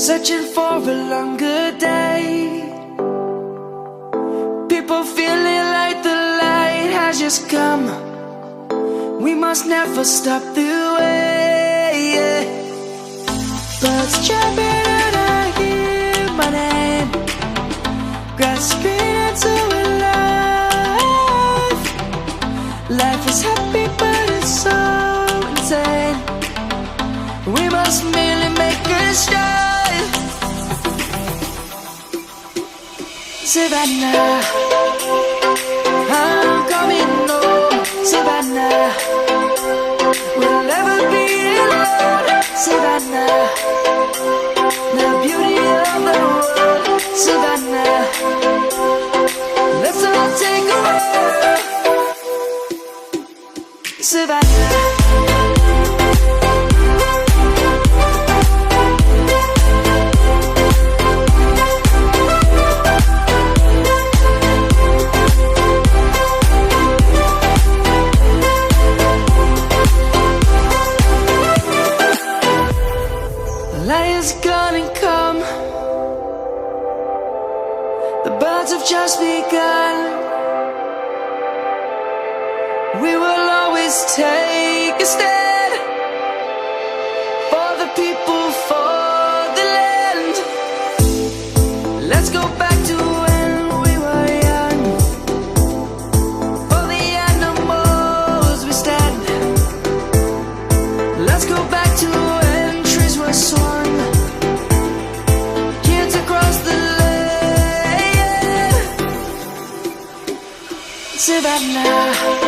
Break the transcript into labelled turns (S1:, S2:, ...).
S1: searching for a longer day. People feeling like the light has just come. We must never stop the way. Birds jumping and I hear my name, grasping into a life. Life is happy but it's so insane. We must merely make a start. Savannah, I'm coming home. Savannah, we'll never be alone. Savannah, the beauty of the world. Savannah, let's all take a walk. Savannah. Light is gonna come. The birds have just begun. We will always take a stand for the people, for the land. Let's go back to when we were young. For the animals we stand. Let's go back to when trees were swung. Savannah.